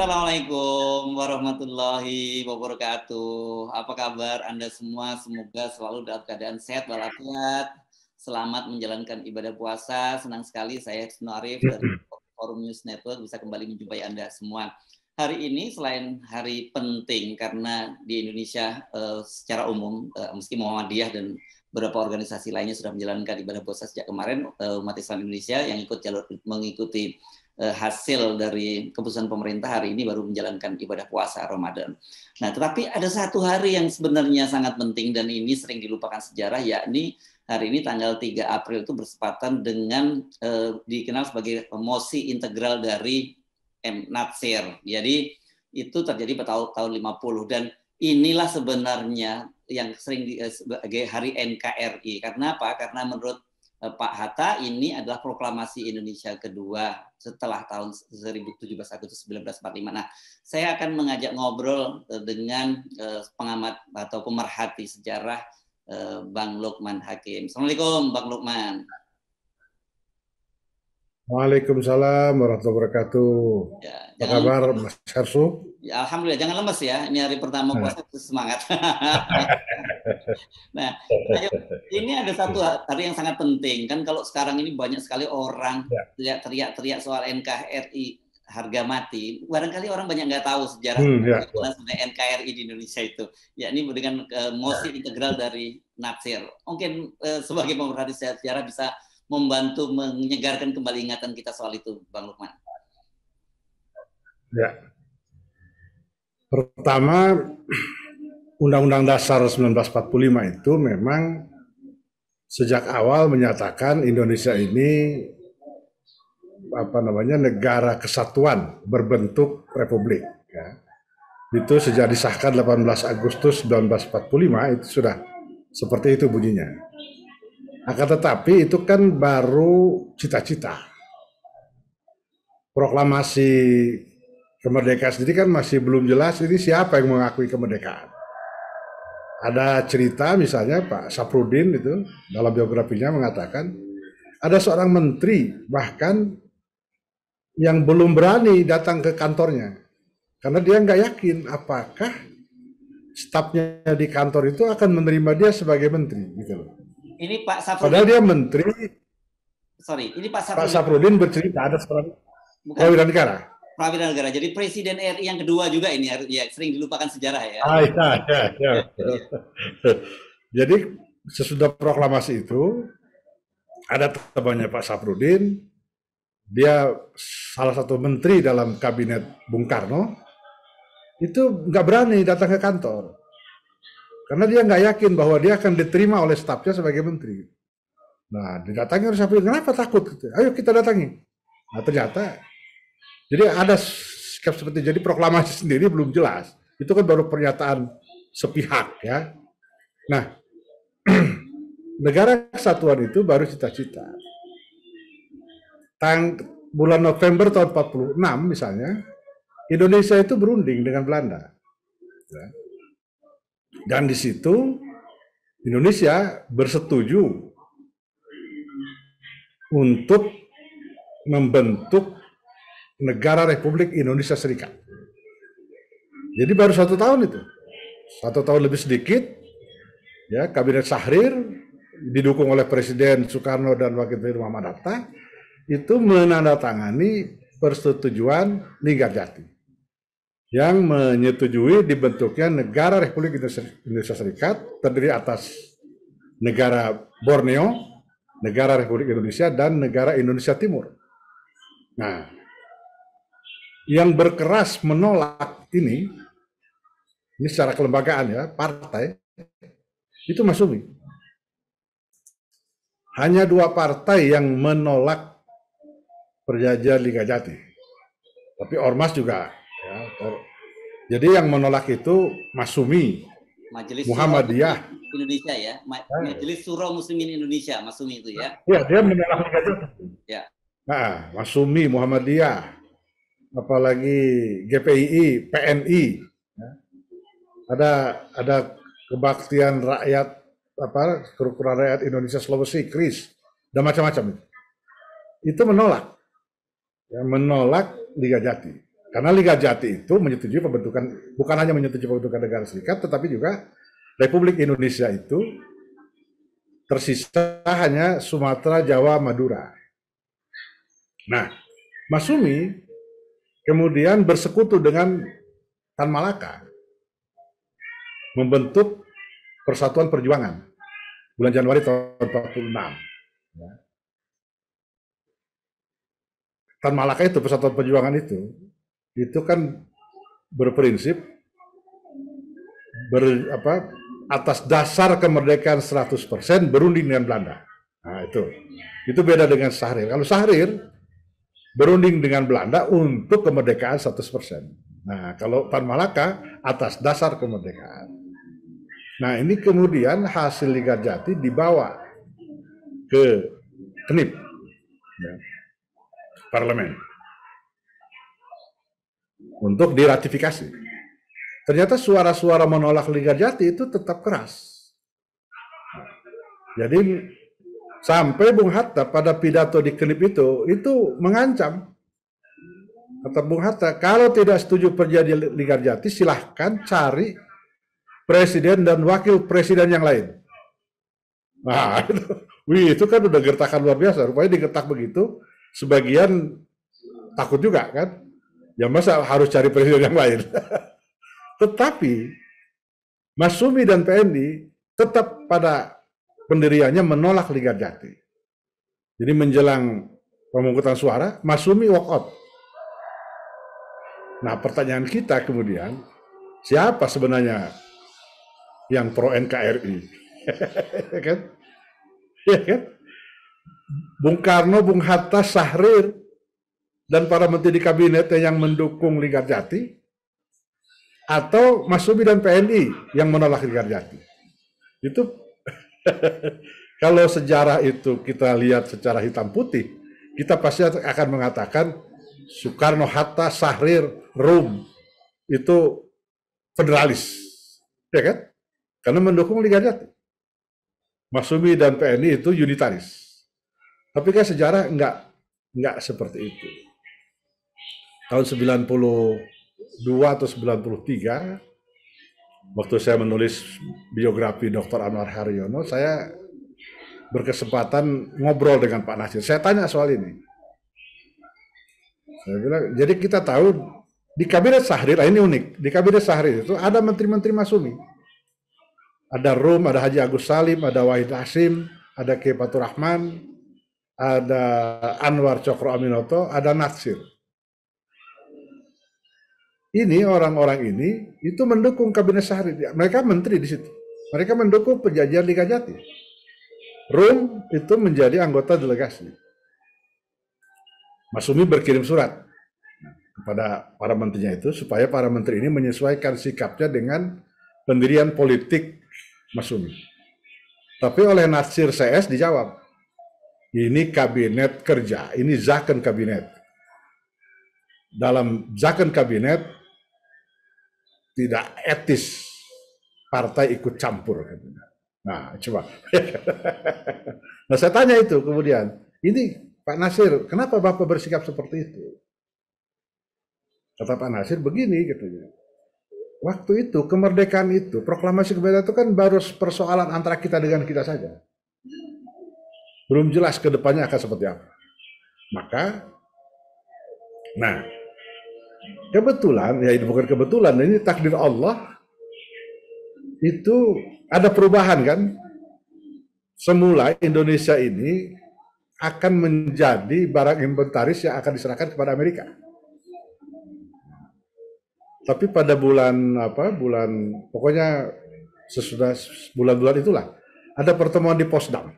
Assalamualaikum warahmatullahi wabarakatuh. Apa kabar Anda semua? Semoga selalu dalam keadaan sehat walafiat. Selamat menjalankan ibadah puasa. Senang sekali saya Husnu Arif dari Forum News Network bisa kembali menjumpai Anda semua. Hari ini selain hari penting karena di Indonesia secara umum meski Muhammadiyah dan beberapa organisasi lainnya sudah menjalankan ibadah puasa sejak kemarin, umat Islam Indonesia yang mengikuti hasil dari keputusan pemerintah hari ini baru menjalankan ibadah puasa Ramadan. Nah, tetapi ada satu hari yang sebenarnya sangat penting dan ini sering dilupakan sejarah, yakni hari ini tanggal 3 April itu bersepatan dengan dikenal sebagai mosi integral dari Natsir. Jadi itu terjadi pada tahun 50 dan inilah sebenarnya yang sering sebagai hari NKRI. Karena apa? Karena menurut Pak Hatta ini adalah proklamasi Indonesia kedua setelah tahun 17 Agustus 1945. Nah, saya akan mengajak ngobrol dengan pengamat atau pemerhati sejarah Bang Lukman Hakim. Assalamualaikum Bang Lukman. Waalaikumsalam warahmatullahi wabarakatuh. Ya, Apa kabar Mas Hersu? Ya, alhamdulillah, jangan lemes ya. Ini hari pertama puasa semangat. Nah, ini ada satu hari yang sangat penting kan kalau sekarang ini banyak sekali orang teriak-teriak soal NKRI harga mati. Barangkali orang banyak nggak tahu sejarah NKRI di Indonesia itu. Ya ini dengan mosi integral dari Natsir. Mungkin sebagai pemerhati sejarah bisa membantu menyegarkan kembali ingatan kita soal itu, Bang Lukman. Ya. Pertama, Undang-Undang Dasar 1945 itu memang sejak awal menyatakan Indonesia ini negara kesatuan berbentuk republik. Ya. Itu sejak disahkan 18 Agustus 1945 itu sudah seperti itu bunyinya. Akan tetapi itu kan baru cita-cita. Proklamasi kemerdekaan sendiri kan masih belum jelas ini siapa yang mengakui kemerdekaan. Ada cerita misalnya Pak Saprudin itu dalam biografinya mengatakan ada seorang menteri bahkan yang belum berani datang ke kantornya karena dia nggak yakin apakah stafnya di kantor itu akan menerima dia sebagai menteri gitu loh. Ini Pak Saprudin. Padahal dia menteri. Ini Pak Saprudin bercerita ada seorang perwira negara. Perwira negara. Jadi Presiden RI yang kedua juga ini ya sering dilupakan sejarah ya. Ya. Jadi sesudah proklamasi itu ada temannya Pak Saprudin, dia salah satu menteri dalam kabinet Bung Karno, itu nggak berani datang ke kantor karena dia nggak yakin bahwa dia akan diterima oleh stafnya sebagai menteri. Nah, didatangi oleh Saprudin, kenapa takut? Ayo kita datangi. Nah, ternyata jadi ada sikap seperti jadi proklamasi sendiri belum jelas. Itu kan baru pernyataan sepihak ya. Nah, negara kesatuan itu baru cita-cita. Bulan November tahun 46 misalnya, Indonesia itu berunding dengan Belanda. Ya. Dan di situ Indonesia bersetuju untuk membentuk negara Republik Indonesia Serikat. Jadi baru 1 tahun itu. 1 tahun lebih sedikit, ya Kabinet Syahrir didukung oleh Presiden Soekarno dan Wakil Presiden Muhammad Hatta itu menandatangani persetujuan Linggarjati yang menyetujui dibentuknya negara Republik Indonesia Serikat terdiri atas negara Borneo, negara Republik Indonesia, dan negara Indonesia Timur. Nah, yang berkeras menolak ini secara kelembagaan ya, partai, itu Masyumi. Hanya 2 partai yang menolak perjanjian Linggarjati. Tapi Ormas juga. Ya, jadi yang menolak itu Masyumi, Majelis Muhammadiyah Indonesia ya, Majelis Syuro Muslimin Indonesia, Masyumi itu ya. Ya, dia menolak Linggarjati. Ya. Nah, Masyumi, Muhammadiyah, apalagi GPII, PNI, ya. Ada Kebaktian Rakyat, Kerukunan Rakyat Indonesia Sulawesi, KRIS, dan macam-macam itu menolak, ya, menolak Linggarjati. Karena Liga Jati itu menyetujui pembentukan, bukan hanya menyetujui pembentukan negara serikat, tetapi juga Republik Indonesia itu tersisa hanya Sumatera, Jawa, Madura. Nah, Masyumi kemudian bersekutu dengan Tan Malaka, membentuk Persatuan Perjuangan bulan Januari tahun 46. Tan Malaka itu, Persatuan Perjuangan itu kan berprinsip atas dasar kemerdekaan 100% berunding dengan Belanda. Nah, itu beda dengan Syahrir. Kalau Syahrir berunding dengan Belanda untuk kemerdekaan 100%. Nah, kalau Tan Malaka atas dasar kemerdekaan. Nah, ini kemudian hasil Liga Jati dibawa ke KNIP, ya, parlemen, untuk diratifikasi. Ternyata suara-suara menolak Liga Jati itu tetap keras. Jadi sampai Bung Hatta pada pidato di KNIP itu mengancam. Kata Bung Hatta, kalau tidak setuju perjanjian Liga Jati, silahkan cari presiden dan wakil presiden yang lain. Nah, itu kan udah gertakan luar biasa. Rupanya digertak begitu, sebagian takut juga kan. Ya masa harus cari presiden yang lain. Tetapi Masyumi dan PNI tetap pada pendiriannya menolak Liga Jati. Jadi menjelang pemungutan suara, Masyumi walk out. Nah, pertanyaan kita kemudian, siapa sebenarnya yang pro NKRI? Kan? Ya kan? Bung Karno, Bung Hatta, Syahrir, dan para menteri di kabinetnya yang mendukung Liga Jati, atau Masyumi dan PNI yang menolak Liga Jati. Itu kalau sejarah itu kita lihat secara hitam putih, kita pasti akan mengatakan Soekarno, Hatta, Syahrir, Rum itu federalis, ya kan? Karena mendukung Liga Jati. Masyumi dan PNI itu unitaris. Tapi kan sejarah enggak seperti itu. Tahun 92 atau 93, waktu saya menulis biografi Dr. Anwar Haryono, saya berkesempatan ngobrol dengan Pak Nasir. Saya tanya soal ini. Saya bilang, jadi kita tahu di kabinet Syahrir, ini unik, di kabinet Syahrir itu ada menteri-menteri Masyumi. Ada Rum, ada Haji Agus Salim, ada Wahid Hasim, ada Kiai Fatur Rahman, ada Anwar Cokro Aminoto, ada Natsir. Ini orang-orang ini itu mendukung kabinet Syahrir. Mereka menteri di situ. Mereka mendukung perjanjian Liga Jati. Rum itu menjadi anggota delegasi. Masyumi berkirim surat kepada para menterinya itu supaya para menteri ini menyesuaikan sikapnya dengan pendirian politik Masyumi. Tapi oleh Natsir CS dijawab, ini kabinet kerja, ini zakon kabinet. Dalam zakon kabinet tidak etis partai ikut campur. Nah, coba. Nah, saya tanya itu kemudian, ini Pak Nasir, kenapa Bapak bersikap seperti itu? Kata Pak Nasir begini, katanya. Waktu itu, kemerdekaan itu, proklamasi kemerdekaan itu kan baru persoalan antara kita dengan kita saja. Belum jelas ke depannya akan seperti apa. Maka, nah, kebetulan, ya ini bukan kebetulan, ini takdir Allah, itu ada perubahan kan. Semula Indonesia ini akan menjadi barang inventaris yang akan diserahkan kepada Amerika. Tapi pada pokoknya sesudah bulan-bulan itulah, ada pertemuan di Potsdam.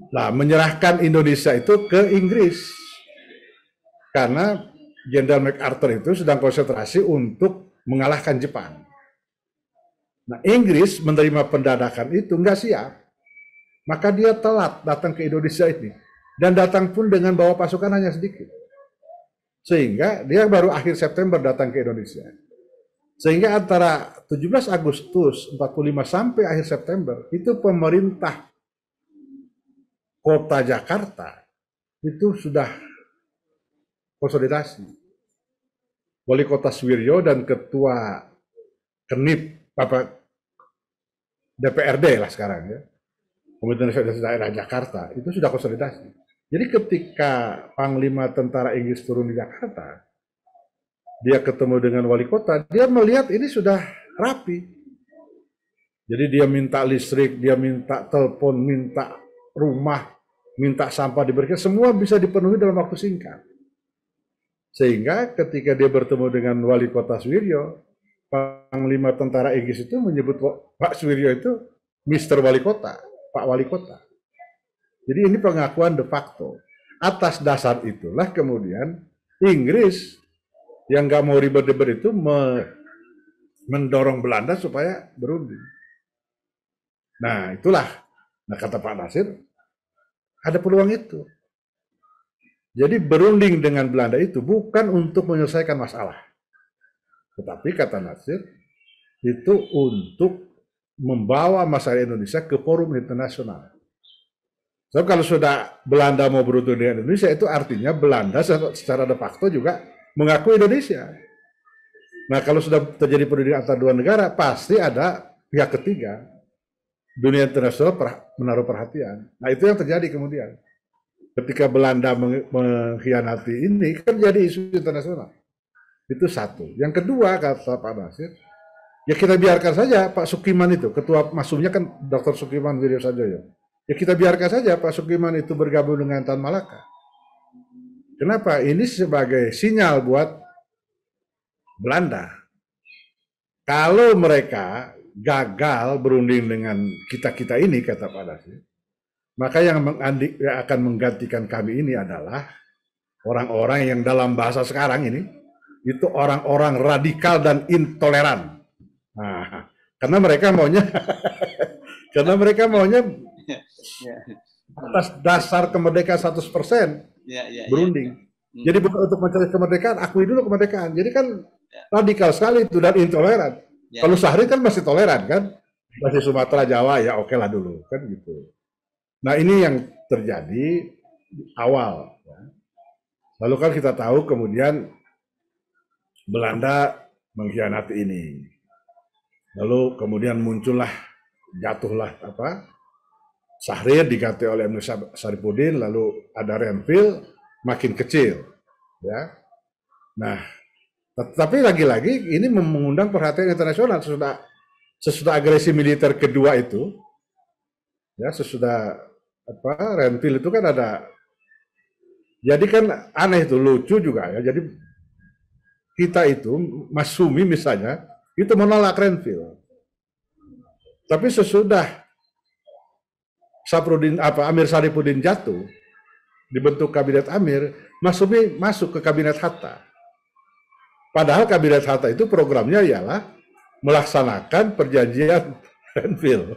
Nah, menyerahkan Indonesia itu ke Inggris. Karena Jenderal MacArthur itu sedang konsentrasi untuk mengalahkan Jepang. Nah, Inggris menerima pendadakan itu nggak siap. Maka dia telat datang ke Indonesia ini. Dan datang pun dengan bawa pasukan hanya sedikit. Sehingga dia baru akhir September datang ke Indonesia. Sehingga antara 17 Agustus 45 sampai akhir September, itu pemerintah Kota Jakarta itu sudah konsolidasi. Wali Kota Suwiryo dan Ketua KENIP apa DPRD lah sekarang ya, Komite Nasional Daerah Jakarta, itu sudah konsolidasi. Jadi ketika Panglima Tentara Inggris turun di Jakarta, dia ketemu dengan wali kota, dia melihat ini sudah rapi. Jadi dia minta listrik, dia minta telepon, minta rumah, minta sampah diberikan, semua bisa dipenuhi dalam waktu singkat. Sehingga ketika dia bertemu dengan wali kota Suwiryo, Panglima Tentara Inggris itu menyebut Pak Suwiryo itu Mr. Wali Kota, Pak Wali Kota. Jadi ini pengakuan de facto. Atas dasar itulah kemudian Inggris yang nggak mau ribet-ribet itu mendorong Belanda supaya berunding. Nah itulah, nah kata Pak Nasir, ada peluang itu. Jadi berunding dengan Belanda itu bukan untuk menyelesaikan masalah. Tetapi kata Nasir, itu untuk membawa masalah Indonesia ke forum internasional. So, kalau sudah Belanda mau berunding dengan Indonesia, itu artinya Belanda secara de facto juga mengakui Indonesia. Nah, kalau sudah terjadi perundingan antara dua negara, pasti ada pihak ketiga. Dunia internasional menaruh perhatian. Nah, itu yang terjadi kemudian. Ketika Belanda mengkhianati ini, kan jadi isu internasional. Itu satu. Yang kedua, kata Pak Nasir, ya kita biarkan saja Pak Sukiman itu, ketua masumnya kan Dr. Sukiman Wiryosanjoyo. Ya kita biarkan saja Pak Sukiman itu bergabung dengan Tan Malaka. Kenapa? Ini sebagai sinyal buat Belanda. Kalau mereka gagal berunding dengan kita-kita ini, kata Pak Nasir, maka yang akan menggantikan kami ini adalah orang-orang yang dalam bahasa sekarang ini, itu orang-orang radikal dan intoleran. Nah, karena mereka maunya atas dasar kemerdekaan 100% berunding. Jadi bukan untuk mencari kemerdekaan, akui dulu kemerdekaan. Jadi kan radikal sekali itu dan intoleran. Kalau Syahrir kan masih toleran kan, masih Sumatera Jawa ya oke lah dulu kan gitu. Nah ini yang terjadi awal. Lalu kan kita tahu kemudian Belanda mengkhianati ini. Lalu kemudian jatuhlah Syahrir diganti oleh Emil Saripudin, lalu ada Renville makin kecil, ya. Nah, tapi lagi-lagi ini mengundang perhatian internasional sesudah agresi militer kedua itu, ya sesudah Renville itu kan ada, jadi kan aneh itu, lucu juga ya. Jadi kita itu, Mas Sumi misalnya, itu menolak Renville, tapi sesudah Amir Saripudin jatuh, dibentuk kabinet Amir, Mas Sumi masuk ke kabinet Hatta. Padahal kabinet Hatta itu programnya ialah melaksanakan perjanjian Renville.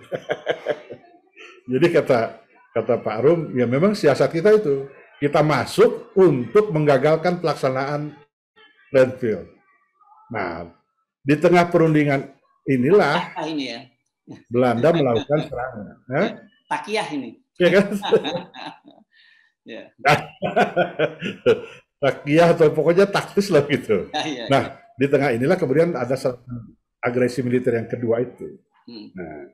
Jadi kata Pak Rum, ya memang siasat kita itu, kita masuk untuk menggagalkan pelaksanaan Renville. Nah, di tengah perundingan inilah Belanda melakukan serangan. Takiyah ini. Ya kan? Takiyah atau pokoknya taktis lah gitu. Nah, di tengah inilah kemudian ada agresi militer yang kedua itu. Nah,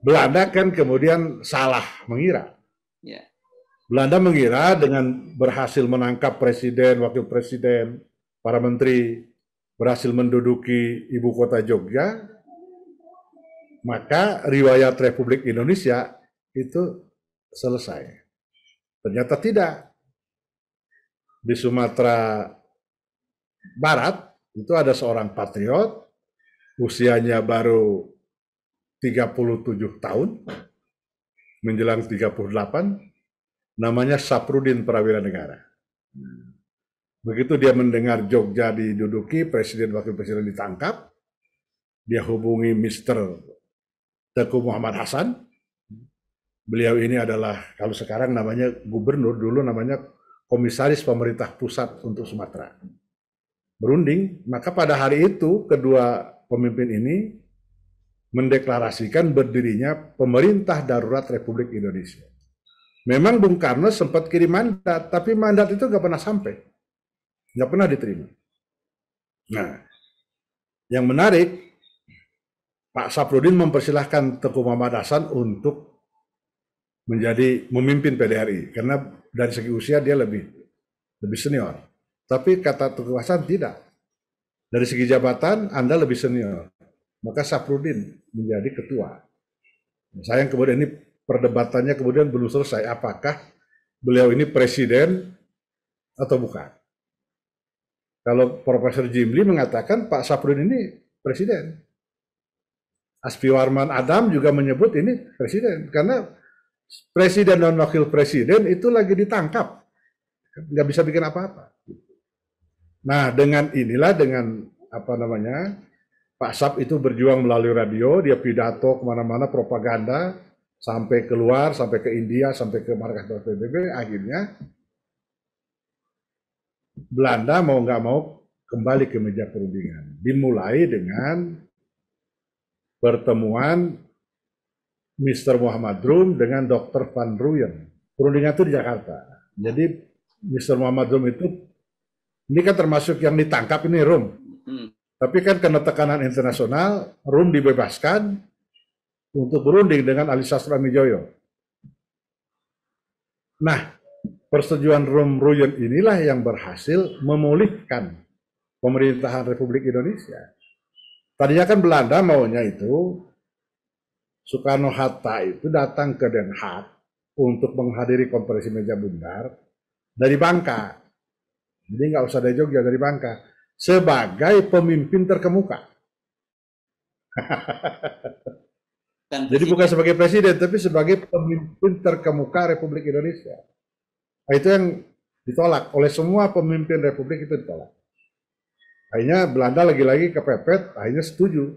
Belanda kan kemudian salah mengira. Belanda mengira dengan berhasil menangkap presiden, wakil presiden, para menteri, berhasil menduduki ibu kota Jogja, maka riwayat Republik Indonesia itu selesai. Ternyata tidak. Di Sumatera Barat itu ada seorang patriot, usianya baru 37 tahun, menjelang 38, namanya Saprudin Prawira Negara. Begitu dia mendengar Jogja diduduki, presiden wakil presiden ditangkap, dia hubungi Mr. Teguh Muhammad Hasan. Beliau ini adalah, kalau sekarang namanya gubernur, dulu namanya komisaris pemerintah pusat untuk Sumatera. Berunding, maka pada hari itu kedua pemimpin ini mendeklarasikan berdirinya pemerintah darurat Republik Indonesia. Memang Bung Karno sempat kirim mandat, tapi mandat itu nggak pernah sampai. Nggak pernah diterima. Nah, yang menarik, Pak Saprudin mempersilahkan Teguh Muhammad Hasan untuk menjadi memimpin PDRI karena dari segi usia dia lebih senior. Tapi kata Teguh Hasan tidak. Dari segi jabatan Anda lebih senior. Maka Saprudin menjadi ketua. Sayang kemudian ini perdebatannya kemudian belum selesai. Apakah beliau ini presiden atau bukan? Kalau Profesor Jimli mengatakan Pak Saprudin ini presiden. Asfiwarman Adam juga menyebut ini presiden. Karena presiden dan wakil presiden itu lagi ditangkap. Nggak bisa bikin apa-apa. Nah, dengan inilah, dengan apa namanya, Pak Sap itu berjuang melalui radio, dia pidato kemana-mana, propaganda, sampai keluar, sampai ke India, sampai ke markas PBB, akhirnya Belanda mau nggak mau kembali ke meja perundingan. Dimulai dengan pertemuan Mr. Muhammad Rum dengan Dr. Van Ruyen. Perundingan itu di Jakarta. Jadi Mr. Muhammad Rum itu, ini kan termasuk yang ditangkap ini Rum. Tapi kan karena tekanan internasional, Rum dibebaskan untuk berunding dengan Ali Sastroamidjojo. Nah, persetujuan Rum Ruyen inilah yang berhasil memulihkan pemerintahan Republik Indonesia. Tadinya kan Belanda maunya itu Soekarno-Hatta itu datang ke Den Haag untuk menghadiri konferensi meja bundar dari Bangka. Jadi nggak usah dari Jogja, dari Bangka. Sebagai pemimpin terkemuka. Jadi bukan sebagai presiden, tapi sebagai pemimpin terkemuka Republik Indonesia. Nah, itu yang ditolak oleh semua pemimpin Republik, itu ditolak. Akhirnya Belanda lagi-lagi kepepet, akhirnya setuju.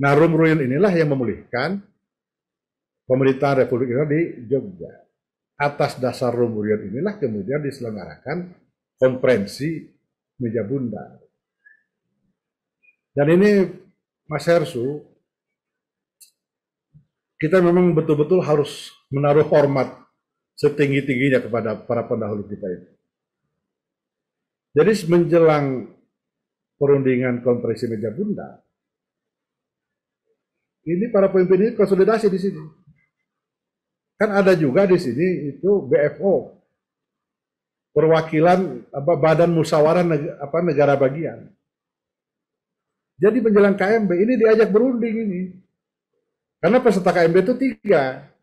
Nah, Rum Ruyen inilah yang memulihkan pemerintahan Republik Indonesia di Jogja. Atas dasar Rum Ruyen inilah kemudian diselenggarakan konferensi meja bundar. Dan ini Mas Hersu, kita memang betul-betul harus menaruh hormat setinggi-tingginya kepada para pendahulu kita ini. Jadi menjelang perundingan konferensi meja bundar, ini para pemimpin ini konsolidasi di sini. Kan ada juga di sini itu BFO, perwakilan Badan Musyawarah negara bagian. Jadi menjelang KMB ini diajak berunding ini. Karena peserta KMB itu 3.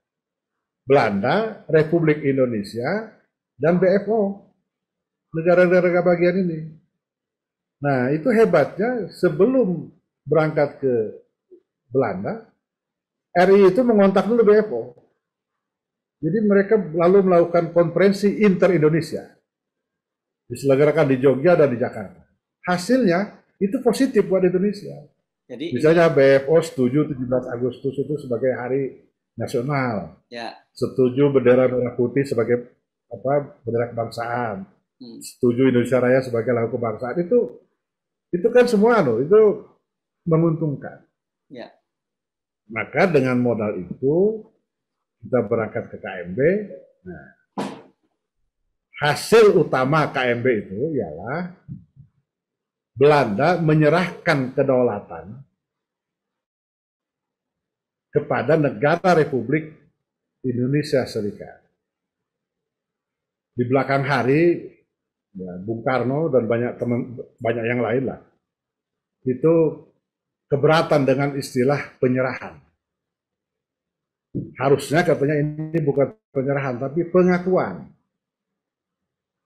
Belanda, Republik Indonesia, dan BFO. Negara-negara bagian ini. Nah, itu hebatnya sebelum berangkat ke Belanda, RI itu mengontak dulu BFO. Jadi mereka lalu melakukan konferensi inter-Indonesia. Diselenggarakan di Jogja dan di Jakarta. Hasilnya itu positif buat Indonesia. Jadi misalnya BFO setuju 17 Agustus itu sebagai hari nasional. Ya. Setuju bendera merah putih sebagai bendera kebangsaan. Setuju Indonesia Raya sebagai lagu kebangsaan. Itu kan semua itu menguntungkan. Ya. Maka dengan modal itu kita berangkat ke KMB. Nah, hasil utama KMB itu ialah Belanda menyerahkan kedaulatan kepada negara Republik Indonesia Serikat. Di belakang hari, ya, Bung Karno dan banyak yang lain lah, itu keberatan dengan istilah penyerahan. Harusnya katanya ini bukan penyerahan, tapi pengakuan.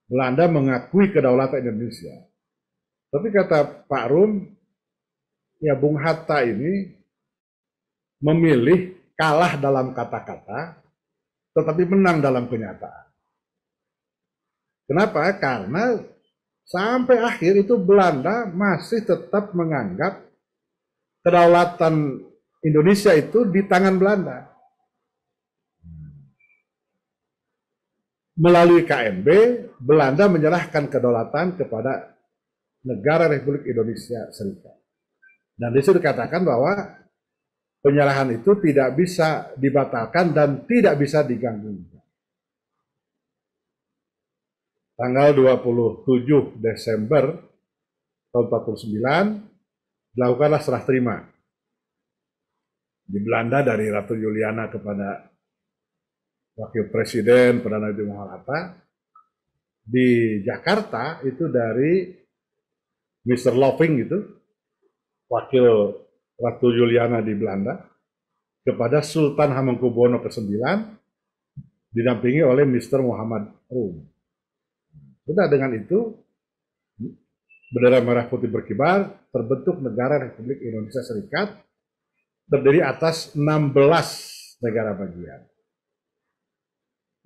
Belanda mengakui kedaulatan Indonesia. Tapi kata Pak Rum, ya Bung Hatta ini memilih kalah dalam kata-kata, tetapi menang dalam kenyataan. Kenapa? Karena sampai akhir itu Belanda masih tetap menganggap kedaulatan Indonesia itu di tangan Belanda. Melalui KMB, Belanda menyerahkan kedaulatan kepada negara Republik Indonesia Serikat. Dan di situ dikatakan bahwa penyerahan itu tidak bisa dibatalkan dan tidak bisa diganggu. Tanggal 27 Desember tahun 49 dilakukanlah serah terima di Belanda dari Ratu Juliana kepada Wakil Presiden Perdana Menteri Muhammad. Di Jakarta itu dari Mr. Loving gitu, Wakil Ratu Juliana di Belanda, kepada Sultan Hamengkubuwono ke-9, didampingi oleh Mr. Muhammad Rum. Sudah dengan itu, bendera merah putih berkibar, terbentuk negara Republik Indonesia Serikat, terdiri atas 16 negara bagian.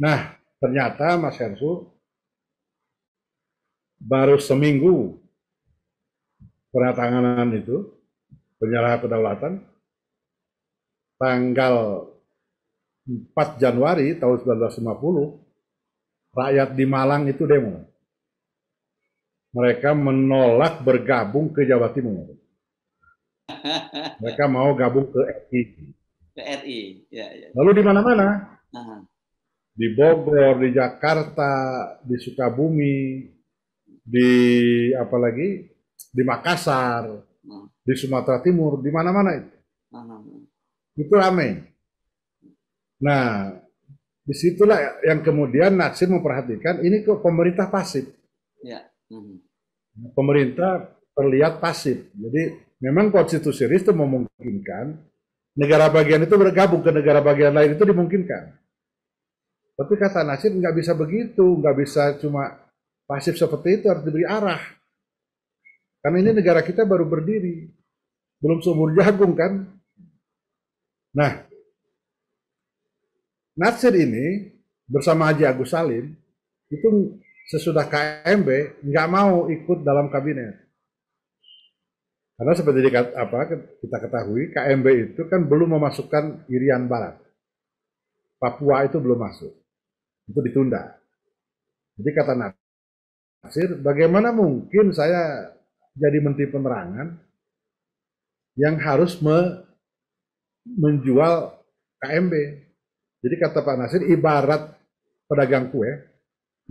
Nah, ternyata Mas Hersu, baru seminggu penandatanganan itu, penyerahan kedaulatan, tanggal 4 Januari tahun 1950, rakyat di Malang itu demo. Mereka menolak bergabung ke Jawa Timur. Mereka mau gabung ke RI. Ke RI, ya, ya. Lalu di mana-mana, di Bogor, di Jakarta, di Sukabumi, di apalagi di Makassar, di Sumatera Timur, di mana-mana itu. Itu ramai. Nah, disitulah yang kemudian Natsir memperhatikan ini kok pemerintah pasif. Ya. Pemerintah terlihat pasif. Jadi memang konstitusi itu memungkinkan negara bagian itu bergabung ke negara bagian lain, itu dimungkinkan. Tapi kata Natsir nggak bisa begitu, nggak bisa cuma pasif seperti itu, harus diberi arah. Karena ini negara kita baru berdiri, belum seumur jagung kan. Nah, Natsir ini bersama Haji Agus Salim itu sesudah KMB nggak mau ikut dalam kabinet. Karena seperti kita ketahui, KMB itu kan belum memasukkan Irian Barat. Papua itu belum masuk. Itu ditunda. Jadi kata Natsir, bagaimana mungkin saya jadi Menteri Penerangan yang harus menjual KMB. Jadi kata Pak Natsir, ibarat pedagang kue,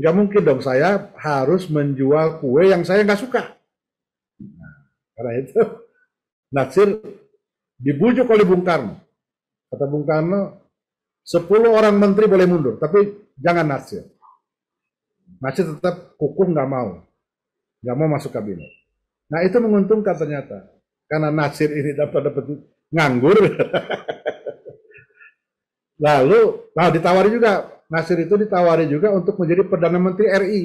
nggak mungkin dong saya harus menjual kue yang saya nggak suka. Nah, karena itu Natsir dibujuk oleh Bung Karno. Kata Bung Karno, 10 orang menteri boleh mundur, tapi jangan Natsir. Natsir tetap kukuh nggak mau masuk kabinet. Nah itu menguntungkan ternyata, karena Natsir ini dapat nganggur. Lalu, ditawari juga, Natsir itu ditawari juga untuk menjadi Perdana Menteri RI.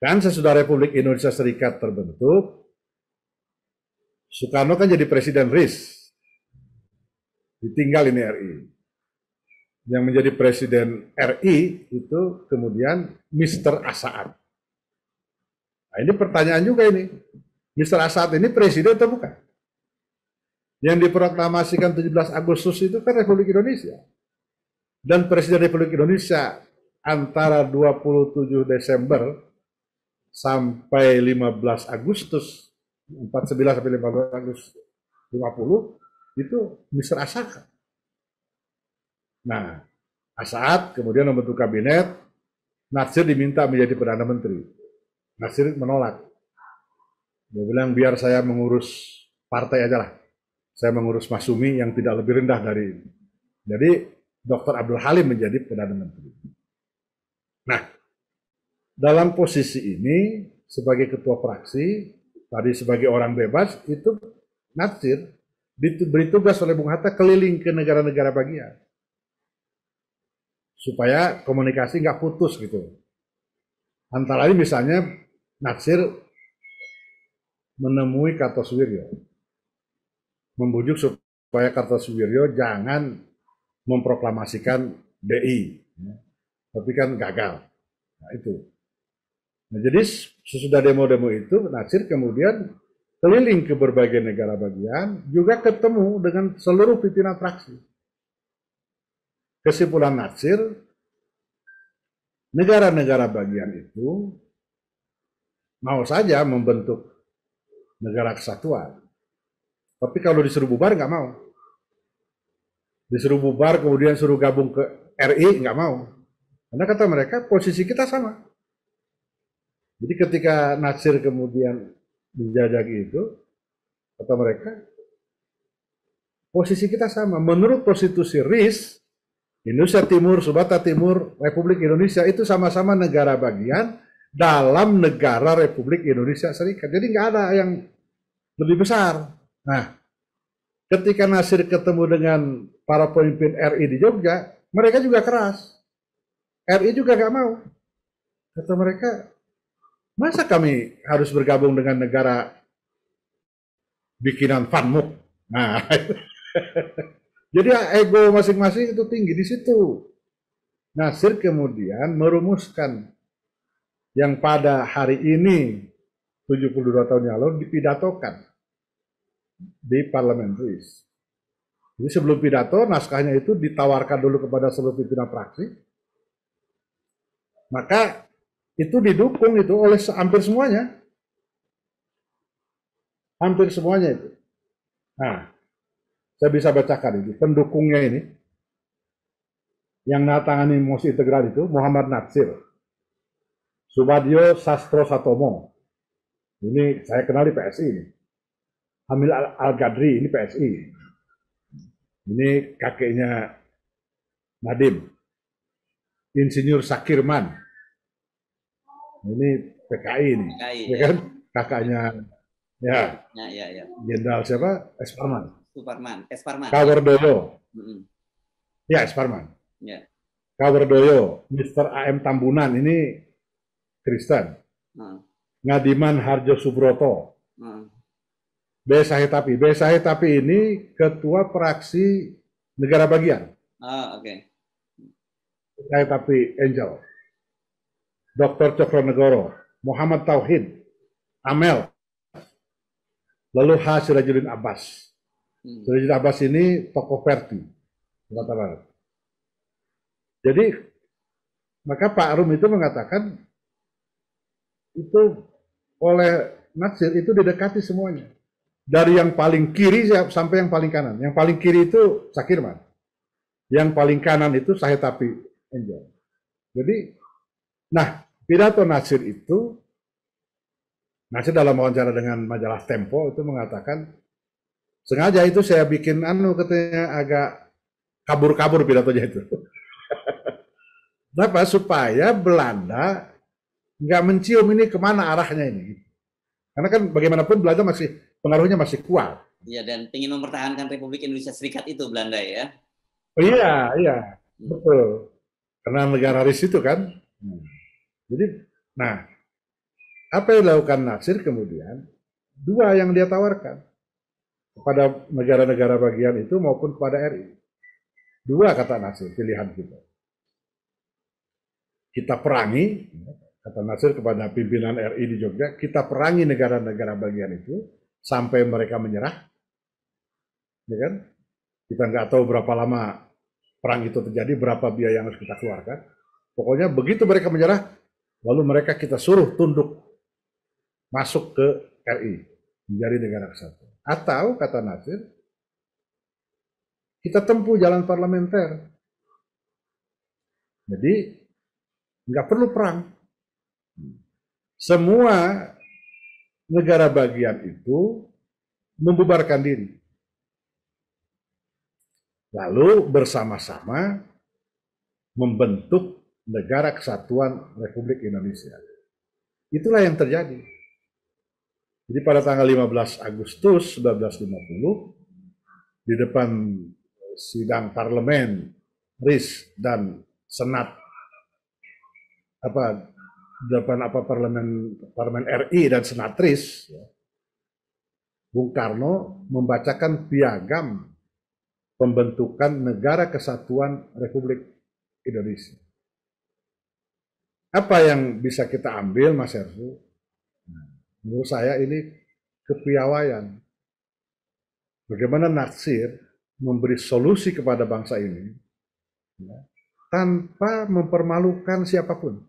Kan sesudah Republik Indonesia Serikat terbentuk, Soekarno kan jadi Presiden RIS. Ditinggal ini RI. Yang menjadi Presiden RI itu kemudian Mr. Asaad. Nah ini pertanyaan juga ini. Mr. Asaad ini presiden atau bukan? Yang diproklamasikan 17 Agustus itu kan Republik Indonesia. Dan Presiden Republik Indonesia antara 27 Desember sampai 15 Agustus, 49 sampai 15 Agustus 50, itu Mr. Asaad. Nah, Asaad kemudian membentuk kabinet, Natsir diminta menjadi Perdana Menteri. Natsir menolak. Dia bilang, biar saya mengurus partai aja lah. Saya mengurus Masyumi yang tidak lebih rendah dari ini. Jadi, Dr. Abdul Halim menjadi Perdana Menteri. Nah, dalam posisi ini, sebagai ketua fraksi, tadi sebagai orang bebas, itu Natsir diberi tugas oleh Bung Hatta keliling ke negara-negara bagian. Supaya komunikasi nggak putus gitu. Antara lain misalnya Natsir menemui Kartosuwiryo, membujuk supaya Kartosuwiryo jangan memproklamasikan DI, tapi kan gagal. Nah itu. Nah, jadi sesudah demo-demo itu, Natsir kemudian keliling ke berbagai negara bagian, juga ketemu dengan seluruh pimpinan fraksi. Kesimpulan Natsir, negara-negara bagian itu mau saja membentuk negara kesatuan. Tapi kalau disuruh bubar nggak mau. Disuruh bubar kemudian suruh gabung ke RI nggak mau. Karena kata mereka posisi kita sama. Jadi ketika Nasir kemudian dijajaki itu, kata mereka, posisi kita sama. Menurut konstitusi RIS, Indonesia Timur, Sumatra Timur, Republik Indonesia itu sama-sama negara bagian dalam negara Republik Indonesia Serikat. Jadi nggak ada yang lebih besar. Nah, ketika Nasir ketemu dengan para pemimpin RI di Jogja, mereka juga keras. RI juga nggak mau. Kata mereka, masa kami harus bergabung dengan negara bikinan Fanmuk? Nah, jadi ego masing-masing itu tinggi di situ. Nasir kemudian merumuskan yang pada hari ini 72 tahun yang lalu dipidatokan di parlemen RIS. Jadi sebelum pidato, naskahnya itu ditawarkan dulu kepada seluruh pimpinan fraksi. Maka itu didukung itu oleh hampir semuanya. Hampir semuanya itu. Nah, saya bisa bacakan ini, pendukungnya ini. Yang menandatangani mosi integral itu Muhammad Natsir, Subadyo Sastro Satomo. Ini saya kenal di PSI ini. Hamil Al-Gadri, ini PSI. Ini kakeknya Nadim. Insinyur Sakirman. Ini PKI ini. PKI, ya kan? Kakaknya ya. Jenderal siapa? Esparman. Esparman. Kawardoyo. Ya, Esparman. Ya. Kawardoyo, Mr. AM Tambunan ini Kristen. Ngadiman Harjo Subroto. Besahetapi. Besahetapi ini ketua fraksi negara bagian. Oke. Besahetapi Angel. Dr. Cokronegoro, Muhammad Tauhid, Amel. Lalu H. Sirajuddin Abbas. Sirajuddin Abbas ini tokoh Perti. Jadi, maka Pak Rum itu mengatakan, itu oleh Natsir itu didekati semuanya. Dari yang paling kiri sampai yang paling kanan. Yang paling kiri itu Sakirman. Yang paling kanan itu Sahetapi Angel. Jadi, nah, pidato Natsir itu, Natsir dalam wawancara dengan majalah Tempo itu mengatakan, sengaja itu saya bikin katanya agak kabur-kabur pidatonya itu. Kenapa? Supaya Belanda nggak mencium ini kemana arahnya ini. Karena kan bagaimanapun Belanda masih pengaruhnya masih kuat. Iya, dan ingin mempertahankan Republik Indonesia Serikat itu Belanda ya. Oh, iya, betul. Karena negara RIS itu kan. Jadi, nah, apa yang dilakukan Natsir kemudian? Dua yang dia tawarkan kepada negara-negara bagian itu maupun kepada RI. Dua kata Natsir, pilihan kita. Kita perangi, kata Natsir kepada pimpinan RI di Jogja, kita perangi negara-negara bagian itu sampai mereka menyerah. Ya kan? Kita nggak tahu berapa lama perang itu terjadi, berapa biaya yang harus kita keluarkan. Pokoknya begitu mereka menyerah, lalu mereka kita suruh tunduk masuk ke RI, menjadi negara kesatuan. Atau, kata Natsir, kita tempuh jalan parlementer. Jadi, nggak perlu perang. Semua negara bagian itu membubarkan diri. Lalu bersama-sama membentuk negara kesatuan Republik Indonesia. Itulah yang terjadi. Jadi pada tanggal 15 Agustus 1950, di depan sidang parlemen, RIS, dan Senat, parlemen RI dan Senat RIS, Bung Karno membacakan piagam pembentukan Negara Kesatuan Republik Indonesia. Apa yang bisa kita ambil, Mas Hersu? Menurut saya ini kepiawaian. Bagaimana Natsir memberi solusi kepada bangsa ini tanpa mempermalukan siapapun.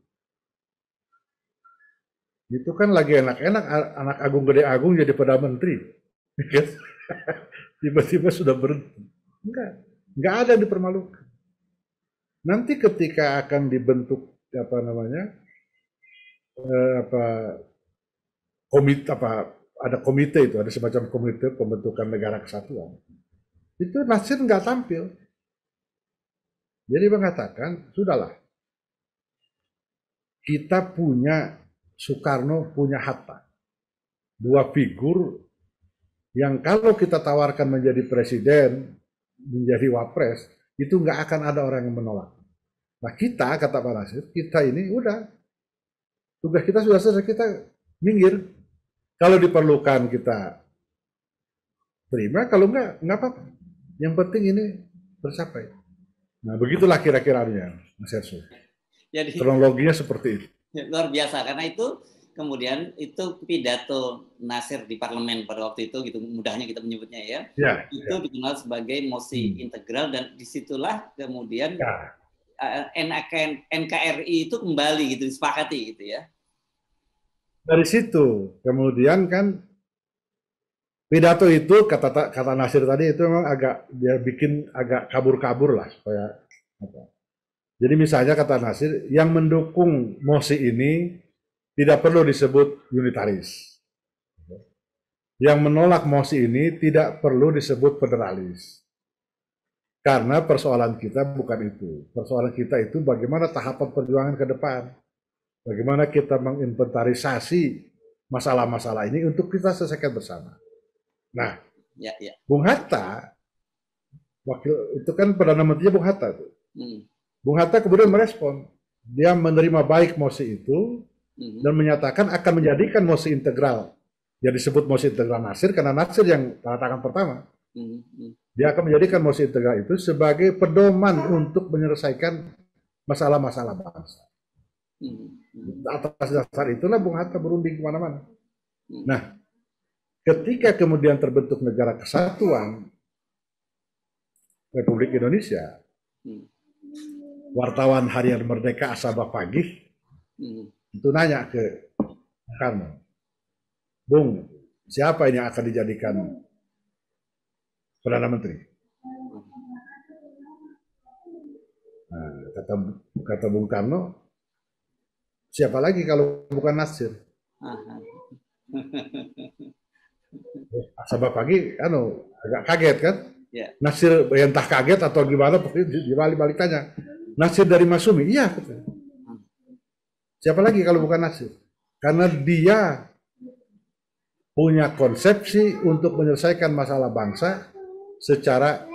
Itu kan lagi enak-enak anak agung gede agung jadi Perdana Menteri. Tiba-tiba sudah berhenti. Enggak ada yang dipermalukan. Nanti ketika akan dibentuk apa komite apa ada komite itu, ada semacam komite pembentukan negara kesatuan. Itu Nasir nggak tampil. Jadi mengatakan, sudahlah, kita punya Soekarno, punya Hatta. Dua figur yang kalau kita tawarkan menjadi presiden, menjadi wapres, itu nggak akan ada orang yang menolak. Nah kita, kata Pak Nasir, kita ini udah, tugas kita sudah selesai, kita minggir. Kalau diperlukan kita terima, kalau nggak apa-apa. Yang penting ini tercapai. Nah begitulah kira-kiranya, Mas Erso. Jadi Kronologinya seperti itu. luar biasa, karena itu kemudian itu pidato Nasir di parlemen pada waktu itu, gitu mudahnya kita menyebutnya ya, itu dikenal sebagai mosi integral, dan disitulah kemudian NKRI itu kembali gitu disepakati gitu ya. Dari situ kemudian kan pidato itu kata Nasir tadi itu memang agak dia bikin agak kabur-kabur lah supaya apa. Jadi misalnya kata Nasir, yang mendukung mosi ini tidak perlu disebut unitaris. Yang menolak mosi ini tidak perlu disebut federalis. Karena persoalan kita bukan itu. Persoalan kita itu bagaimana tahapan perjuangan ke depan. Bagaimana kita menginventarisasi masalah-masalah ini untuk kita selesaikan bersama. Nah, Bung Hatta, wakil itu kan Perdana Menterinya Bung Hatta tuh. Bung Hatta kemudian merespon, dia menerima baik mosi itu dan menyatakan akan menjadikan mosi integral, yang disebut mosi integral Nasir karena Nasir yang tanda tangan pertama. Dia akan menjadikan mosi integral itu sebagai pedoman untuk menyelesaikan masalah-masalah bangsa. Atas dasar itulah Bung Hatta berunding kemana-mana. Nah, ketika kemudian terbentuk negara kesatuan Republik Indonesia, wartawan Harian Merdeka Asaba Pagi itu nanya ke Karno, Bung, siapa ini yang akan dijadikan Perdana Menteri? Nah, kata Bung Karno, siapa lagi kalau bukan Nasir? Asaba Pagi, agak kaget kan? Nasir entah kaget atau gimana, dibalik-balik tanya. Nasir dari Masumi? Iya. Siapa lagi kalau bukan Nasir? Karena dia punya konsepsi untuk menyelesaikan masalah bangsa secara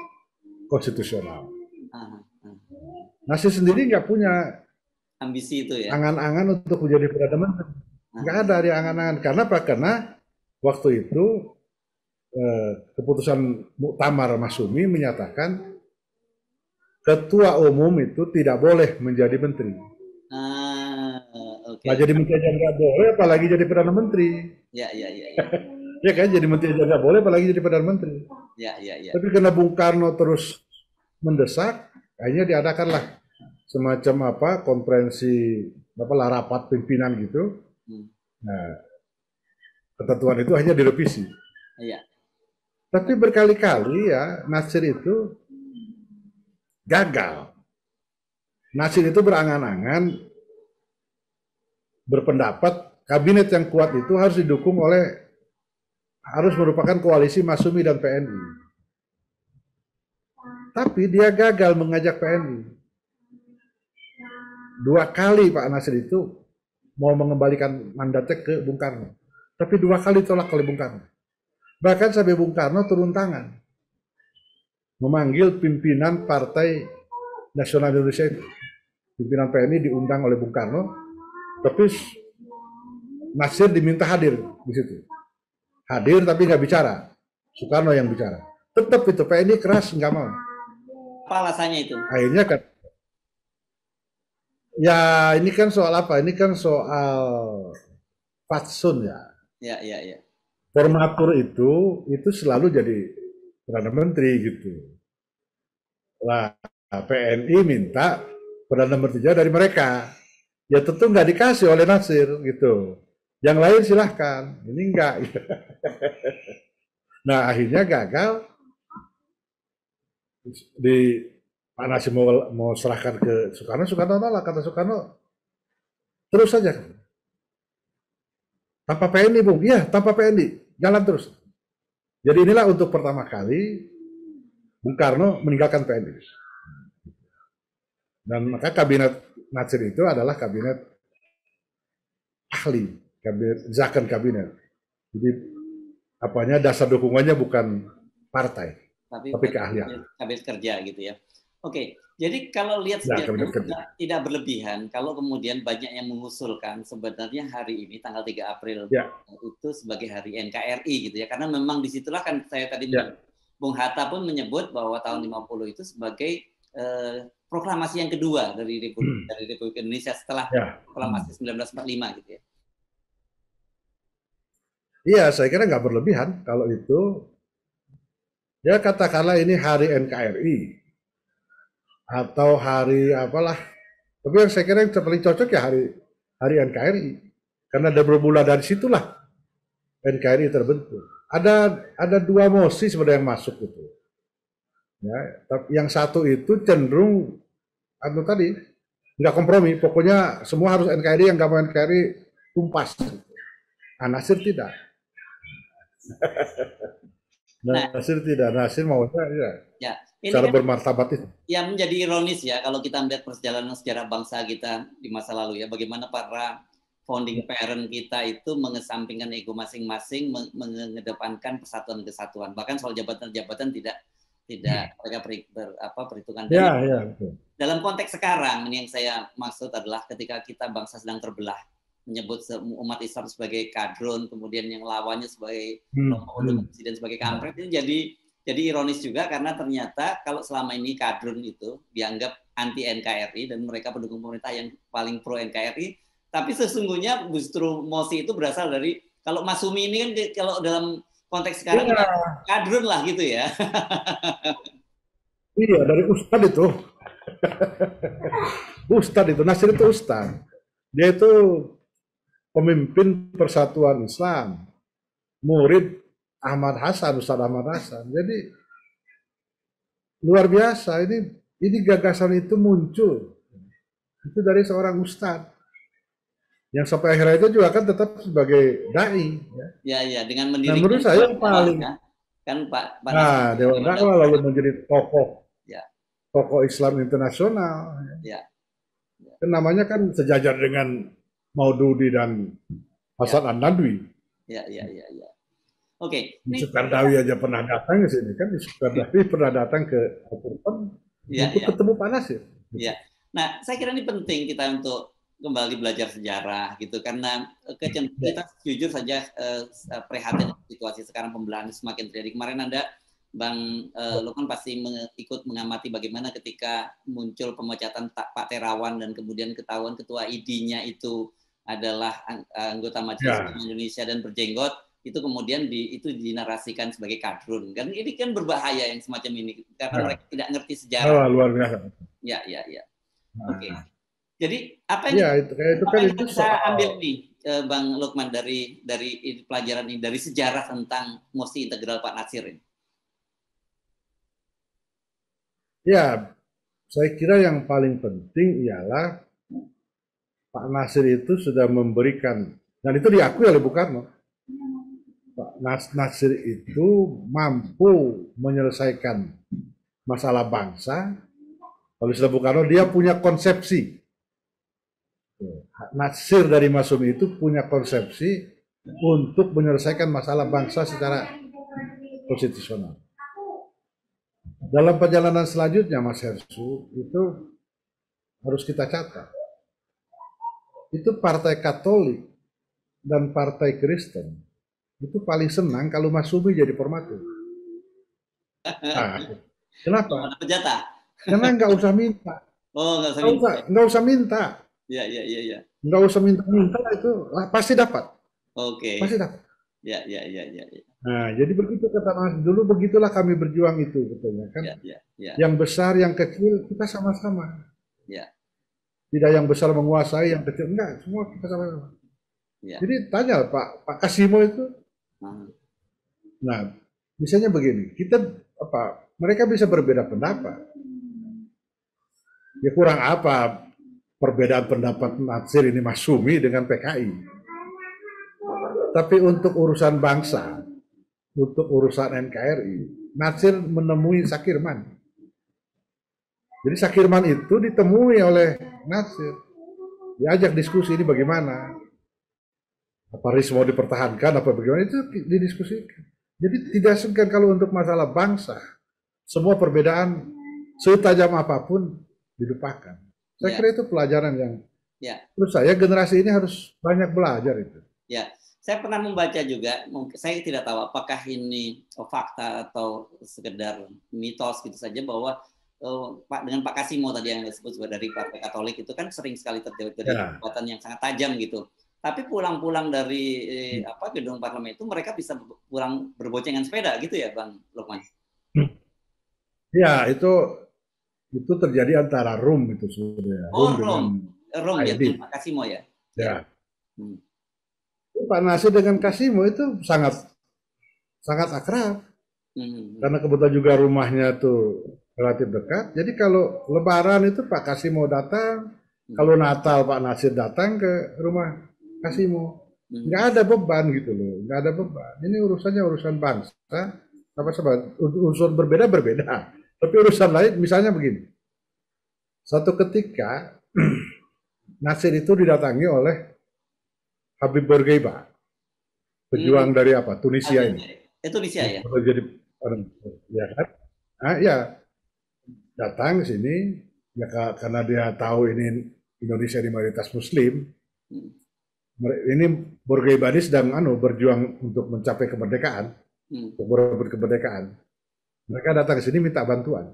konstitusional. Nasir sendiri nggak punya ambisi itu ya, angan-angan untuk menjadi Perdana Menteri. Nggak ada dia angan-angan. Karena apa? Karena waktu itu keputusan Muktamar Masumi menyatakan ketua umum itu tidak boleh menjadi menteri. Nah, jadi menteri aja nggak boleh, apalagi jadi perdana menteri. Ya. Ya kan, jadi menteri aja nggak boleh, apalagi jadi perdana menteri. Ya. Tapi karena Bung Karno terus mendesak, akhirnya diadakanlah semacam konferensi rapat pimpinan gitu. Nah, ketentuan itu hanya direvisi. Iya. Tapi berkali-kali ya Nasir itu gagal. Nasir itu berangan-angan berpendapat kabinet yang kuat itu harus merupakan koalisi Masumi dan PNI. Tapi dia gagal mengajak PNI. 2 kali Pak Nasir itu mau mengembalikan mandatnya ke Bung Karno. Tapi 2 kali tolak oleh Bung Karno. Bahkan sampai Bung Karno turun tangan memanggil pimpinan Partai Nasional Indonesia itu. Pimpinan PNI diundang oleh Bung Karno, tapi Nasir diminta hadir di situ. Hadir tapi nggak bicara. Soekarno yang bicara. Tetap itu PNI keras nggak mau. Apa alasannya itu? Akhirnya kan, ya ini kan soal apa? Ini kan soal fatsun ya. Ya. Formatur itu selalu jadi Perdana Menteri gitu. Lah PNI minta Perdana Menterinya dari mereka. Ya tentu nggak dikasih oleh Nasir gitu. Yang lain silahkan, ini enggak. Nah akhirnya gagal. Pak Nasir mau serahkan ke Soekarno, Soekarno nolak. Kata Soekarno, terus saja. Tanpa PNI, Bung. Iya, tanpa PNI. Jalan terus. Jadi inilah untuk pertama kali Bung Karno meninggalkan PNI. Dan maka kabinet Natsir itu adalah kabinet ahli, kabinet zakon kabinet. Jadi apanya dasar dukungannya bukan partai, tapi keahlian. Kabinet kerja gitu ya. Oke, jadi kalau lihat sejarah tidak berlebihan, kalau kemudian banyak yang mengusulkan sebenarnya hari ini tanggal 3 April itu sebagai hari NKRI gitu ya, karena memang disitulah kan saya tadi Bung Hatta pun menyebut bahwa tahun 50 itu sebagai proklamasi yang kedua dari Republik Indonesia setelah proklamasi 1945 gitu ya. Iya, saya kira nggak berlebihan kalau itu. Ya katakanlah ini hari NKRI atau hari apalah. Tapi yang saya kira yang paling cocok ya hari NKRI. Karena bermula dari situlah NKRI terbentuk. Ada dua mosi sebenarnya yang masuk itu. Ya, tapi yang satu itu cenderung tadi nggak kompromi. Pokoknya semua harus NKRI, yang nggak mau NKRI tumpas. Nasir tidak. Nasir tidak, Nasir maunya secara bermartabat itu. Ya menjadi ironis ya kalau kita melihat perjalanan sejarah bangsa kita di masa lalu ya, bagaimana para founding parent kita itu mengesampingkan ego masing-masing, mengedepankan persatuan kesatuan. Bahkan soal jabatan-jabatan tidak mereka perhitungan. Dalam konteks sekarang ini yang saya maksud adalah ketika kita bangsa sedang terbelah, menyebut umat Islam sebagai kadrun, kemudian yang lawannya sebagai kelompok presiden sebagai kampret, ini jadi ironis juga karena ternyata kalau selama ini kadrun itu dianggap anti NKRI dan mereka pendukung pemerintah yang paling pro NKRI, tapi sesungguhnya justru mosi itu berasal dari, kalau Mas Sumi ini kan kalau dalam konteks sekarang kadrun lah gitu ya. Iya, dari Ustadz itu. Ustadz itu, Nasir itu Ustadz. Dia itu pemimpin Persatuan Islam, murid Ahmad Hasan, Ustadz Ahmad Hasan. Jadi luar biasa, ini gagasan itu muncul itu dari seorang ustadz yang sampai akhirnya itu juga kan tetap sebagai dai. Ya, dengan mendirikan. Nah, menurut saya yang paling kan Pak Dewan Dakwah lalu menjadi tokoh Islam internasional. Kan namanya kan sejajar dengan Maududi dan Hasan An-Nadwi. Ya. Oke. Sukardawi aja pernah datang ke sini kan, Sukardawi pernah datang ke Al-Qur'an untuk ketemu Pak Nasir. Ya. Nah, saya kira ini penting kita untuk kembali belajar sejarah gitu, karena kita jujur saja prihatin situasi sekarang, pembelahan semakin terjadi. Kemarin Bang Lukman pasti ikut mengamati bagaimana ketika muncul pemecatan Pak Terawan dan kemudian ketahuan ketua ID-nya itu adalah anggota Majelis Indonesia dan berjenggot, itu kemudian itu dinarasikan sebagai kadrun. Kan ini kan berbahaya yang semacam ini karena mereka tidak ngerti sejarah. Luar biasa. Ya. Oke. Jadi apa yang kita bisa ambil nih, Bang Lukman, dari pelajaran ini, dari sejarah tentang mosi integral Pak Nasir ini? Ya, saya kira yang paling penting ialah Pak Nasir itu sudah memberikan, dan itu diakui oleh Bung Karno, Pak Nasir itu mampu menyelesaikan masalah bangsa. Kalau sudah Bung Karno, dia punya konsepsi. Nasir dari Masumi itu punya konsepsi untuk menyelesaikan masalah bangsa secara konstitusional. Dalam perjalanan selanjutnya, Mas Hersu, itu harus kita catat. Itu Partai Katolik dan Partai Kristen itu paling senang kalau Masumi jadi formatur. Nah, kenapa? Karena nggak usah minta. Nggak usah minta. Ya. Nggak usah minta itu pasti dapat. Oke. Pasti dapat. Ya. Nah, jadi begitu kata Mas, dulu begitulah kami berjuang itu, katanya kan. Ya. Yang besar, yang kecil kita sama-sama. Ya. Tidak yang besar menguasai, yang kecil enggak, semua kita sama-sama. Ya. Jadi tanya Pak Kasimo itu. Nah, misalnya begini, mereka bisa berbeda pendapat. Ya kurang apa perbedaan pendapat Nasir ini Masumi dengan PKI. tapi untuk urusan bangsa, untuk urusan NKRI, Nasir menemui Sakirman. Jadi Sakirman itu ditemui oleh Nasir, diajak diskusi ini bagaimana, apa RIS mau dipertahankan, apa bagaimana, itu didiskusikan. Jadi tidak segan kalau untuk masalah bangsa, semua perbedaan setajam apapun dilupakan. Saya kira itu pelajaran yang menurut saya generasi ini harus banyak belajar itu. Ya, saya pernah membaca juga, saya tidak tahu apakah ini fakta atau sekedar mitos gitu saja, bahwa dengan Pak Kasimo tadi yang disebut dari Partai Katolik itu kan sering sekali terjadi perdebatan yang sangat tajam gitu. Tapi pulang-pulang dari gedung parlemen itu mereka bisa pulang berboncengan sepeda gitu ya, Bang Lukman? Ya, itu terjadi antara Rum itu sudah. Rum ya, Pak Kasimo ya. Ya. Pak Nasir dengan Kasimo itu sangat akrab. Karena kebetulan juga rumahnya tuh relatif dekat. Jadi kalau Lebaran itu Pak Kasimo datang, kalau Natal Pak Nasir datang ke rumah Kasimo. Nggak ada beban gitu loh, nggak ada beban. Ini urusannya urusan bangsa, urusan berbeda. Tapi urusan lain, misalnya begini. Satu ketika Nasir itu didatangi oleh Habib Bourguiba, pejuang dari apa? Tunisia ini. Tunisia ya. Jadi ya kan? Ya datang ke sini ya karena dia tahu ini Indonesia di mayoritas Muslim. Ini Bourguiba ini sedang berjuang untuk mencapai kemerdekaan, untuk berebut kemerdekaan. Mereka datang ke sini minta bantuan.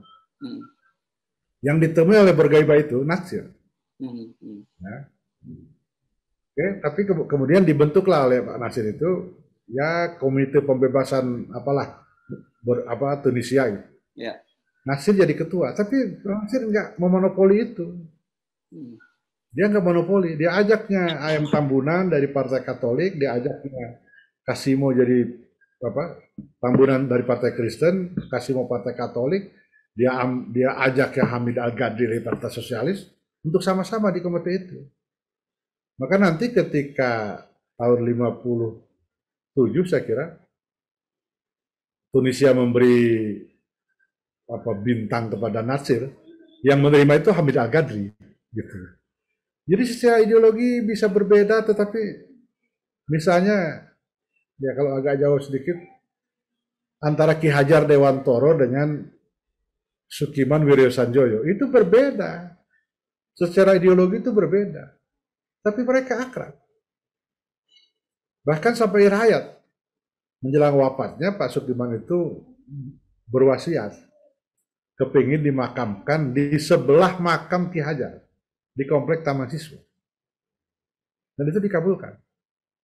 Yang ditemui oleh Bourguiba itu Nasir. Ya. Oke, tapi kemudian dibentuklah oleh Pak Nasir itu ya komite pembebasan Tunisia gitu. Ya. Nasir jadi ketua, tapi Nasir nggak memonopoli itu. Dia nggak monopoli, dia ajaknya AM Tambunan dari Partai Katolik, dia ajaknya Kasimo jadi Tambunan dari Partai Kristen, Kasimo Partai Katolik, dia ajaknya Hamid Al-Ghadri dari Partai Sosialis untuk sama-sama di komite itu. Maka nanti ketika tahun 57 saya kira Tunisia memberi bintang kepada Nasir, yang menerima itu Hamid Al-Ghadri gitu. Jadi secara ideologi bisa berbeda, tetapi misalnya ya kalau agak jauh sedikit antara Ki Hajar Dewantoro dengan Sukiman Wiryosanjoyo itu berbeda. Secara ideologi itu berbeda. Tapi mereka akrab. Bahkan sampai rakyat menjelang wafatnya Pak Sukiman itu berwasiat kepingin dimakamkan di sebelah makam Ki Hajar di komplek Taman Siswa. Dan itu dikabulkan.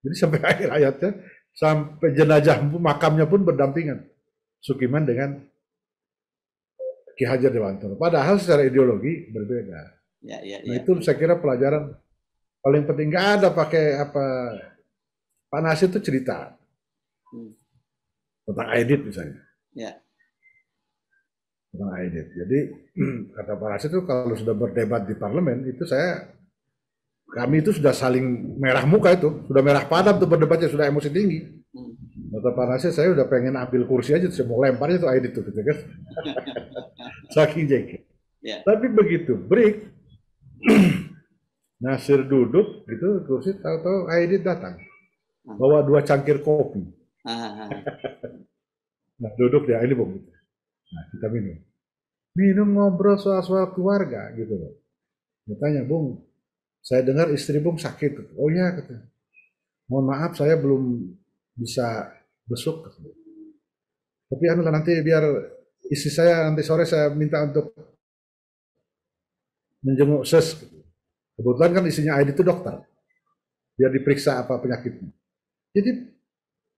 Jadi sampai akhir hayatnya, sampai jenazah makamnya pun berdampingan Sukiman dengan Ki Hajar Dewantoro. Padahal secara ideologi berbeda. Nah itu saya kira pelajaran paling penting. Nggak ada pakai Pak Nasir itu cerita tentang Aidit misalnya. Tentang Aidit. Jadi kata Pak Nasir itu kalau sudah berdebat di parlemen itu kami itu sudah saling merah muka itu, sudah merah padam tuh berdebatnya, sudah emosi tinggi. Kata Pak Nasir, saya udah pengen ambil kursi aja, saya mau lemparnya tuh Aidit tuh, gitu kan. Saking jengkel. Tapi begitu break, Nasir duduk gitu kursi, tahu-tahu Aidit datang bawa 2 cangkir kopi. Nah duduk dia, ini Bung. Nah kita minum ngobrol soal keluarga gitu loh. Dia tanya, Bung, saya dengar istri Bung sakit. Oh iya, kata. Mohon maaf saya belum bisa besuk. Tapi nanti biar istri saya nanti sore saya minta untuk menjenguk ses. Kebetulan kan istrinya Aidit itu dokter. Biar diperiksa apa penyakitnya. Jadi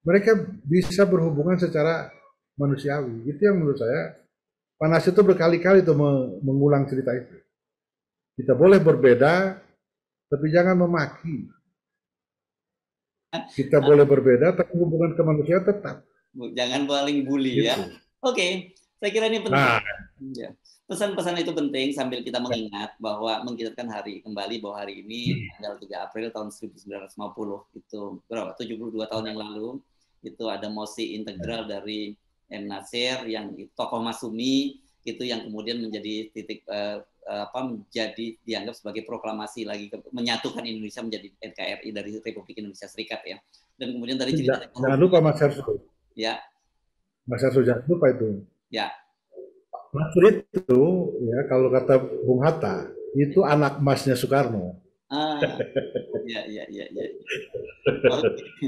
mereka bisa berhubungan secara manusiawi. Itu yang menurut saya Pak Nasir itu berkali-kali tuh mengulang cerita itu. Kita boleh berbeda, tapi jangan memaki. Kita boleh berbeda, tapi hubungan kemanusiaan tetap. Jangan paling bully gitu. Ya. Oke. Saya kira ini penting. Nah, Ya. Pesan-pesan itu penting sambil kita mengingat bahwa mengingatkan hari kembali bahwa hari ini tanggal 3 April tahun 1950 itu berapa? 72 tahun yang lalu itu ada mosi integral dari M. Nasir yang tokoh Masumi itu yang kemudian menjadi titik menjadi dianggap sebagai proklamasi lagi menyatukan Indonesia menjadi NKRI dari Republik Indonesia Serikat ya. Dan kemudian tadi cerita jangan lupa Mas Hersu. ya. Mas Hersu jangan lupa itu. Ya. Mansur itu, ya kalau kata Bung Hatta, itu anak emasnya Soekarno. Ya.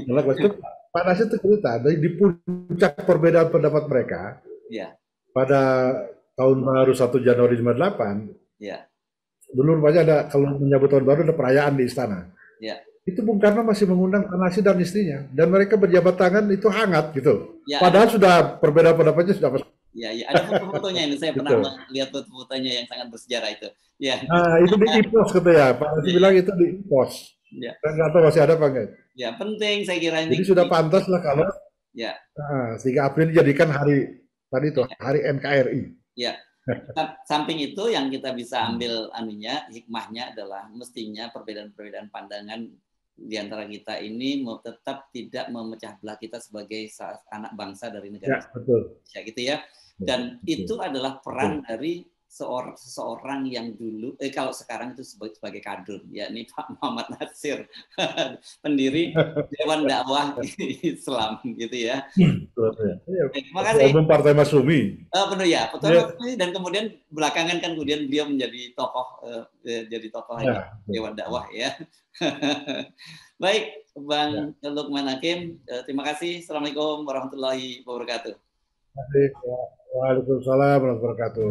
Anak emas itu Pak Nasir itu cerita, di puncak perbedaan pendapat mereka, ya. pada tahun baru 1 Januari 58, ya. dulu rupanya ada, kalau menyambut tahun baru ada perayaan di istana. Ya. Itu Bung Karno masih mengundang Pak Nasir dan istrinya, dan mereka berjabat tangan itu hangat gitu. Ya, padahal sudah perbedaan pendapatnya sudah Ya, ada foto-fotonya ini. Saya pernah melihat foto-fotonya yang sangat bersejarah itu. Ya. Nah, itu di e-post gitu ya. Pak Nasir bilang itu di e-post. Ya. Nggak tahu masih ada apa enggak. Ya, penting saya kira ini. Jadi sudah pantas lah kalau 3 April dijadikan hari tadi itu, hari NKRI. Ya. Samping itu yang kita bisa ambil hikmahnya adalah mestinya perbedaan-perbedaan pandangan di antara kita ini tetap tidak memecah belah kita sebagai anak bangsa dari negara. Ya, betul. Ya, gitu ya. Dan itu adalah peran dari seseorang yang dulu kalau sekarang itu sebagai kader, yakni Pak Muhammad Nasir, pendiri Dewan Dakwah Islam, gitu ya. Terima kasih. Umum Partai Masumi. Benar ya, Masumi, dan kemudian belakangan kan kemudian beliau menjadi tokoh Dewan Dakwah ya. Baik, Bang Lukman Hakim, terima kasih. Assalamualaikum warahmatullahi wabarakatuh. Waalaikumsalam warahmatullahi wabarakatuh.